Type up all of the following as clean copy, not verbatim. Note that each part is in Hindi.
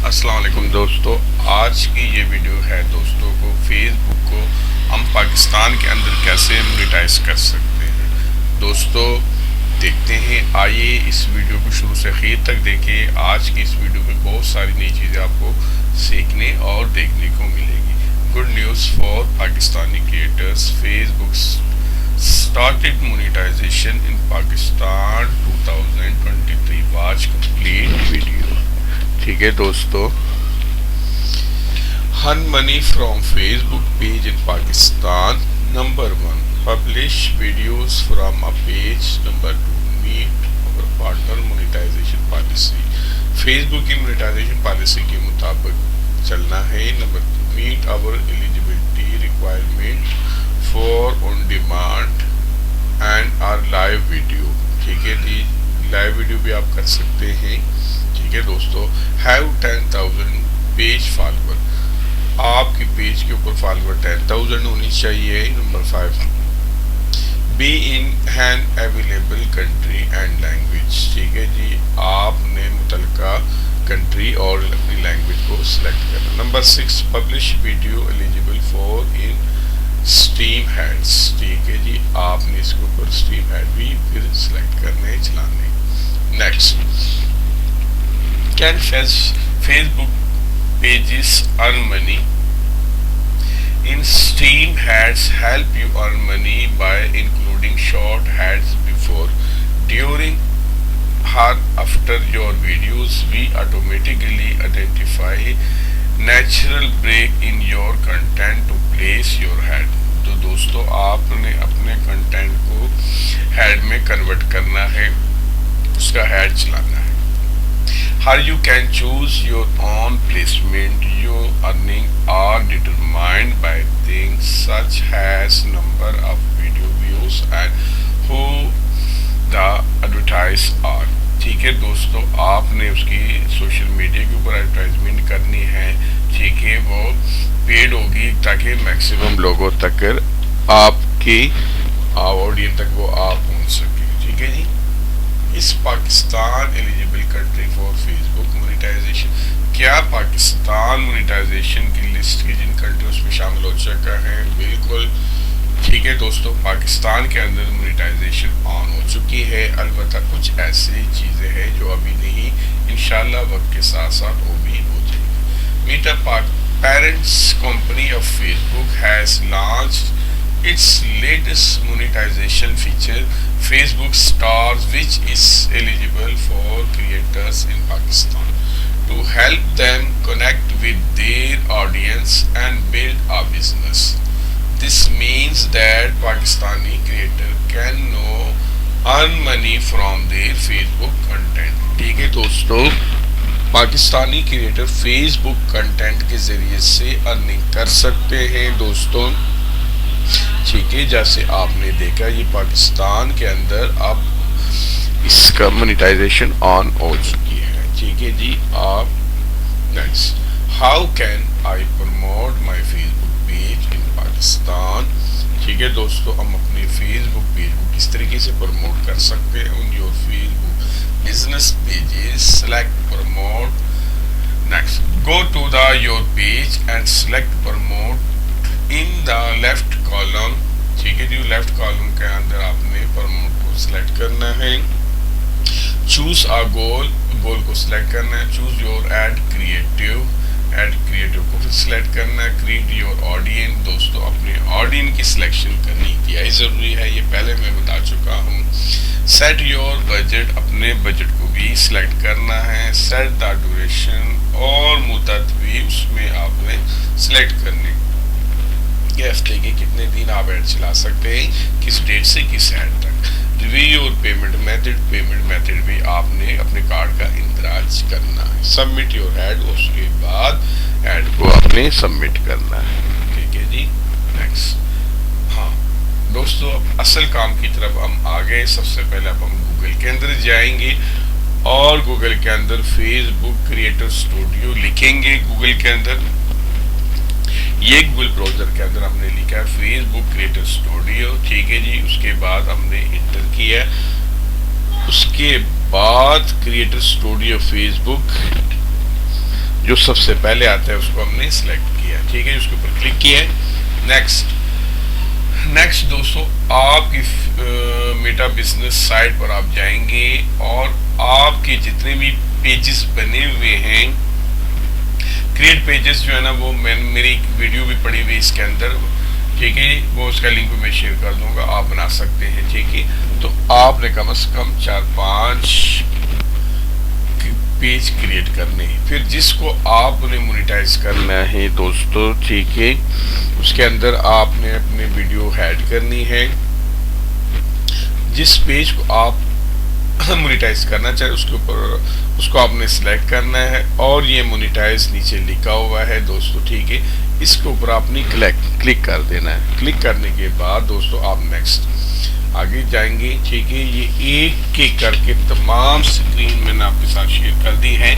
अस्सलाम वालेकुम दोस्तों, आज की ये वीडियो है दोस्तों को फेसबुक को हम पाकिस्तान के अंदर कैसे मोनेटाइज कर सकते हैं। दोस्तों देखते हैं, आइए इस वीडियो को शुरू से आखिर तक देखें। आज की इस वीडियो में बहुत सारी नई चीज़ें आपको सीखने और देखने को मिलेगी। Good news for Pakistani creators, Facebook started monetization in Pakistan 2023. Watch complete video। ठीक है दोस्तों, earn money from Facebook page in Pakistan। Number 1, publish videos from a page। Number 2, meet our partner monetization policy। Facebook की monetization policy के मुताबिक चलना है। Number 3, meet our eligibility requirement for on demand and are live video. ठीक है जी, लाइव वीडियो भी आप कर सकते हैं। ठीक है दोस्तों, हैव 10,000 पेज फॉलोवर, आपकी पेज के ऊपर फॉलोवर 10,000 होनी चाहिए। Number 5, be in an available country and language. ठीक है जी, आपने मुतलका कंट्री और अपनी लैंग्वेज को सिलेक्ट करना। Number 6, publish video eligible for in stream heads. ठीक है जी, आपने इसके ऊपर स्ट्रीम हेड भी फिर सिलेक्ट करने चलाने। Next, can Facebook pages earn money in stream heads help you earn money by including short heads before, during or after your videos। We automatically identify natural break in your content to place your head। तो दोस्तों आपने अपने कंटेंट को हेड में कन्वर्ट करना है, उसका हेड चलाना है। How you can choose your own placement। Your earning are determined by things such as number of video views and who the advertise are। ठीक है दोस्तों, आपने उसकी सोशल मीडिया के ऊपर एडवर्टाइजमेंट करनी है। ठीक है, वो पेड होगी ताकि मैक्सिमम लोगों तक आपकी ऑडियंस तक वो आप पहुंच सके। ठीक है जी, इस Pakistan eligible country for Facebook monetisation. क्या पाकिस्तान मोनेटाइजेशन की लिस्ट की जिन कंट्रीज में शामिल हो चुका है? बिल्कुल ठीक है दोस्तों, पाकिस्तान के अंदर मोनेटाइजेशन ऑन हो चुकी है। अलबत्ता कुछ ऐसी चीज़ें हैं जो अभी नहीं, इंशाल्लाह वक्त के साथ साथ वो भी हो जाएगी। Meta parents company of Facebook has launched its latest monetization feature, Facebook stars, which is eligible for creators in Pakistan to help them connect with their audience and build a business। This means that Pakistani creator can now earn money from their Facebook content। ठीक है दोस्तों, पाकिस्तानी क्रिएटर फेसबुक कंटेंट के जरिए से अर्निंग कर सकते हैं दोस्तों। ठीक है, जैसे आपने देखा ये पाकिस्तान के अंदर अब इसका मोनेटाइजेशन ऑन हो चुकी है। ठीक है जी, आप next, how can I promote my Facebook page in Pakistan. ठीक है दोस्तों, हम अपने फेसबुक पेज को किस तरीके से प्रमोट कर सकते हैं on your Facebook business pages. Select promote. Next, go to the your page and select promote in the left column. ठीक है जी, लेफ्ट कॉलम के अंदर आपने प्रमोट को सिलेक्ट करना है। चूज अ गोल, गोल को सिलेक्ट करना है। Choose your ad creative, ad creative को फिर सिलेक्ट करना है। Create your audience. दोस्तों अपने ऑडियंस की सिलेक्शन करनी क्या ज़रूरी है, ये पहले मैं बता चुका हूँ। सेट योर बजट, अपने बजट को भी सिलेक्ट करना है। सेट द ड्यूरेशन, और मुद्दत भी उसमें आपने सिलेक्ट करनी कि हफ्ते के कितने दिन आप ऐड चला सकते हैं, किस डेट से किस ऐड तक। रिव्यू और पेमेंट मेथड, पेमेंट मेथड भी आपने अपने कार्ड का इंतराज करना है। सबमिट योर ऐड, उसके बाद ऐड को आपने सबमिट करना है। ठीक है जी, नेक्स्ट। हाँ दोस्तों, अब असल काम की तरफ हम आ गए। सबसे पहले अब हम गूगल के अंदर जाएंगे और गूगल के अंदर फेसबुक क्रिएटर स्टूडियो लिखेंगे। गूगल के अंदर ये गूगल ब्राउजर के अंदर हमने लिखा है फेसबुक क्रिएटर स्टूडियो। ठीक है जी, उसके बाद हमने इंटर किया, उसके बाद क्रिएटर स्टूडियो फेसबुक जो सबसे पहले आता है उसको हमने सिलेक्ट किया, ठीक है, उसके ऊपर क्लिक किया है। नेक्स्ट दोस्तों, आपकी मेटा बिजनेस साइट पर आप जाएंगे और आपके जितने भी पेजेस बने हुए हैं, क्रिएट पेजेस जो है ना, वो मेरी वीडियो भी पड़ी हुई इसके अंदर, ठीक है, वो उसका लिंक मैं शेयर कर दूंगा, आप बना सकते हैं, ठीक है। तो आपने कम से कम 4-5 पेज क्रिएट करने हैं, फिर जिसको आपने मोनेटाइज करना है दोस्तों, ठीक है, उसके अंदर आपने अपने वीडियो ऐड करनी है। जिस पेज को आप मोनेटाइज करना चाहे उसके ऊपर उसको आपने सिलेक्ट करना है और ये मोनेटाइज नीचे लिखा हुआ है दोस्तों, ठीक है, इसके ऊपर आपने क्लिक कर देना है। क्लिक करने के बाद दोस्तों आप नेक्स्ट आगे जाएंगे, ठीक है। ये एक एक करके तमाम स्क्रीन मैंने आपके साथ शेयर कर दी है,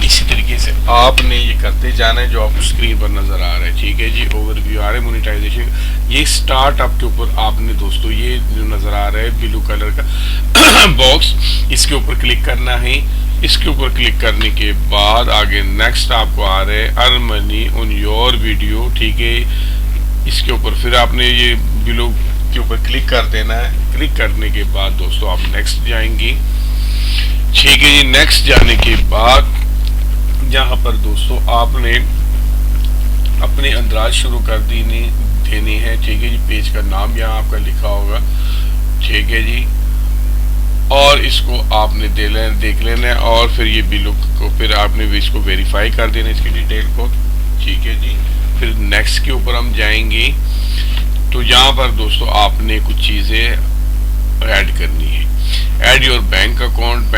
इसी तरीके से आपने ये करते जाना है जो आपको स्क्रीन पर नजर आ रहा है, ठीक है जी। ओवरव्यू आ रहा है मोनेटाइजेशन, ये स्टार्ट अप के ऊपर आपने दोस्तों ये जो नजर आ रहा है ब्लू कलर का बॉक्स, इसके ऊपर क्लिक करना है। इसके ऊपर क्लिक करने के बाद आगे नेक्स्ट आपको आ रहा है earn money on your video, ठीक है। इसके ऊपर फिर आपने ये ब्लू के ऊपर क्लिक कर देना है। क्लिक करने के बाद दोस्तों आप नेक्स्ट जाएंगे, ठीक है जी। नेक्स्ट जाने के बाद यहाँ पर दोस्तों आपने अपने अंदाज शुरू कर देनी है, ठीक है जी। पेज का नाम यहाँ आपका लिखा होगा, ठीक है जी, और इसको आपने देख लेना है और फिर ये बिल को फिर आपने इसको वेरीफाई कर देना इसकी डिटेल को, ठीक है जी। फिर नेक्स्ट के ऊपर हम जाएंगे, तो यहाँ पर दोस्तों आपने कुछ चीज़ें ऐड करनी है। ऐड योर बैंक अकाउंट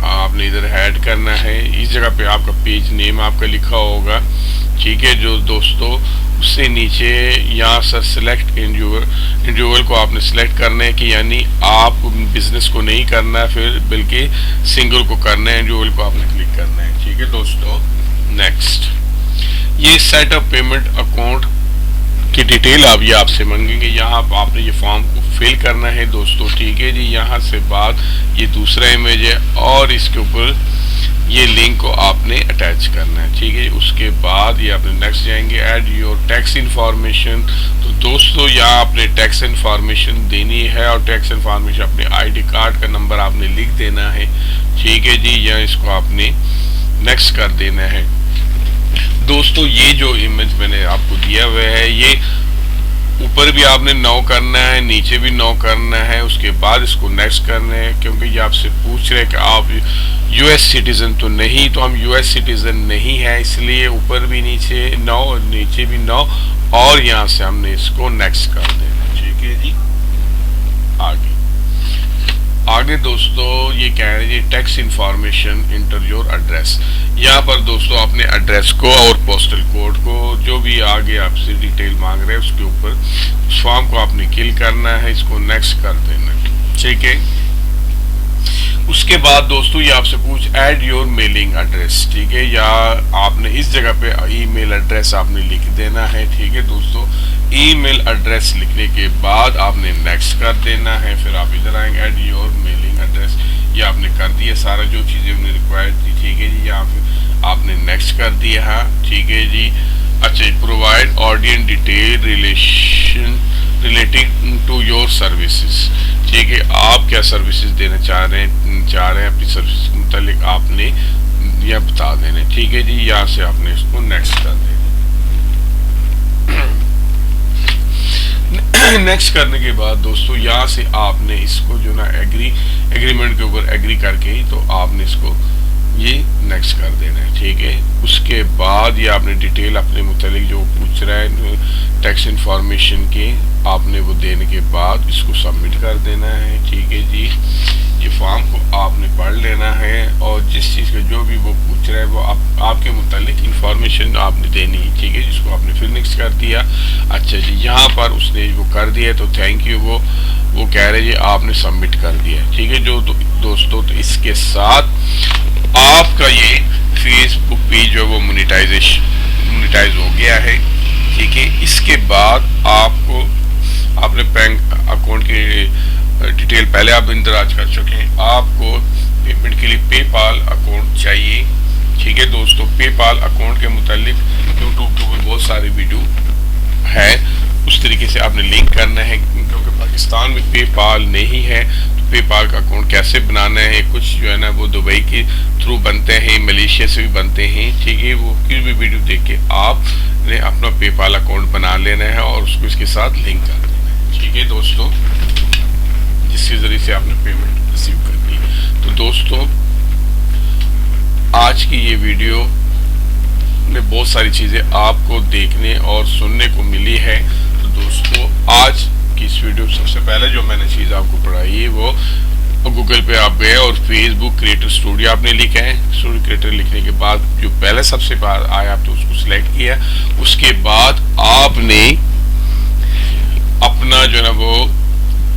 आपने इधर ऐड करना है। इस जगह पे आपका पेज नेम आपका लिखा होगा, ठीक है, जो दोस्तों उससे नीचे यहाँ सर सिलेक्ट इंडिविजुअल को आपने सिलेक्ट करना है कि यानी आप बिजनेस को नहीं करना है फिर बल्कि सिंगल को करना है, इंडिविजुअल को आपने क्लिक करना है, ठीक है दोस्तों। नेक्स्ट ये सेट अप पेमेंट अकाउंट की डिटेल आप ये आपसे मांगेंगे, यहाँ आपने ये फॉर्म को फिल करना है दोस्तों, ठीक है जी। यहाँ से बाद ये दूसरा इमेज है और इसके ऊपर ये लिंक को आपने अटैच करना है, ठीक है। उसके बाद ये आपने नेक्स्ट जाएंगे, ऐड योर टैक्स इंफॉर्मेशन। तो दोस्तों यहाँ आपने टैक्स इंफॉर्मेशन देनी है और टैक्स इंफॉर्मेशन अपने आईडी कार्ड का नंबर आपने लिख देना है, ठीक है जी। या इसको आपने नेक्स्ट कर देना है दोस्तों। ये जो इमेज मैंने आपको दिया हुआ है, ये ऊपर भी आपने 9 करना है, नीचे भी 9 करना है, उसके बाद इसको नेक्स्ट करना है, क्योंकि ये आपसे पूछ रहे हैं कि आप यूएस सिटीजन तो नहीं, तो हम यूएस सिटीजन नहीं है, इसलिए ऊपर भी नीचे 9 और नीचे भी 9 और यहाँ से हमने इसको नेक्स्ट कर देना, ठीक है जी। आगे दोस्तों ये कह रहे हैं tax information inter your address. यहाँ पर दोस्तों अपने एड्रेस को और पोस्टल कोड को जो भी आगे आपसे डिटेल मांग रहे हैं उसके ऊपर उस फॉर्म को आपने फिल करना है, इसको नेक्स्ट कर देना, ठीक है। उसके बाद दोस्तों ये आपसे पूछ ऐड योर मेलिंग एड्रेस, ठीक है, या आपने इस जगह पे ईमेल एड्रेस आपने लिख देना है, ठीक है दोस्तों। ईमेल एड्रेस लिखने के बाद आपने नेक्स्ट कर देना है। फिर आप इधर आएंगे, ऐड योर मेलिंग एड्रेस, ये आपने कर दिया सारा जो चीज़ें हमने रिक्वायर्ड थी, ठीक है जी। यहाँ पे आपने नेक्स्ट कर दिया है, ठीक है जी। अच्छा, provide audience detail relating to your services, ठीक है, आप क्या सर्विसेज देना चाह रहे हैं अपनी सर्विस के मुतालिक आपने यह बता देना, ठीक है जी। यहाँ से आपने इसको नेक्स्ट कर देना। नेक्स्ट करने के बाद दोस्तों यहाँ से आपने इसको जो ना एग्रीमेंट के ऊपर एग्री करके ही तो आपने इसको ये नेक्स्ट कर देना है, ठीक है। उसके बाद ये आपने डिटेल अपने मुतालिक जो पूछ रहा है टैक्स इंफॉर्मेशन की आपने वो देने के बाद इसको सबमिट कर देना है, ठीक है जी। ये फॉर्म को आपने पढ़ लेना है और जिस चीज़ का जो भी वो पूछ रहा है वो आपके मुतालिक इंफॉर्मेशन आपने देनी है, ठीक है, जिसको आपने फिर नेक्स्ट कर दिया। अच्छा जी, यहाँ पर उसने वो कर दिया तो थैंक यू, वो कह रहे जी आपने सबमिट कर दिया, ठीक है। जो दोस्तों तो इसके साथ आपका ये फेसबुक पेज जो है वो मोनेटाइज हो गया है, ठीक है। इसके बाद आपने बैंक अकाउंट की डिटेल पहले आप इंदराज कर चुके हैं, आपको पेमेंट के लिए पेपाल अकाउंट चाहिए, ठीक है दोस्तों, पेपाल अकाउंट के मुतालिक यूट्यूब के ऊपर बहुत सारे वीडियो है, उस तरीके से आपने लिंक करना है, क्योंकि पाकिस्तान में पेपाल नहीं है तो पेपाल का अकाउंट कैसे बनाना है। कुछ जो है ना वो दुबई के थ्रू बनते हैं, मलेशिया से भी बनते हैं, ठीक है। वो किसी भी वीडियो देख के आपने अपना पेपाल अकाउंट बना लेना है और उसको इसके साथ लिंक कर देना है, ठीक है दोस्तों, जिसके जरिए से आपने पेमेंट रिसीव करनी है। तो दोस्तों आज की ये वीडियो में बहुत सारी चीज़ें आपको देखने और सुनने को मिली है। तो दोस्तों आज की इस वीडियो में सबसे पहले जो मैंने चीज़ आपको पढ़ाई है वो गूगल पे आप गए और फेसबुक क्रिएटर स्टूडियो आपने लिखा है। स्टूडियो क्रिएटर लिखने के बाद जो पहले सबसे बार आया आपने उसको सिलेक्ट किया, उसके बाद आपने अपना जो है ना वो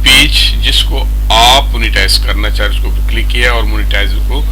पेज जिसको आप मोनेटाइज करना चाह रहे उसको क्लिक किया और मोनेटाइज को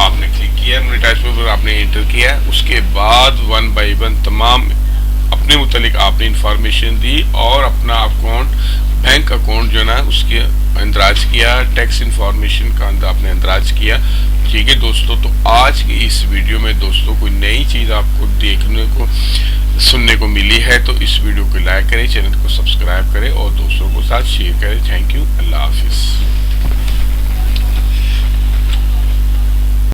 आपने क्लिक किया, मोनेटाइज पर आपने एंटर किया। उसके बाद 1 बाय 1 तमाम अपने मुतालिक आपने इंफॉर्मेशन दी और अपना अकाउंट, बैंक अकाउंट जो ना उसके अंदराज किया, टैक्स इंफॉर्मेशन का आपने अंदराज किया, ठीक है दोस्तों। तो आज की इस वीडियो में दोस्तों कोई नई चीज़ आपको देखने को सुनने को मिली है तो इस वीडियो को लाइक करें, चैनल को सब्सक्राइब करें और दोस्तों के साथ शेयर करें। थैंक यू, अल्लाह हाफिज़।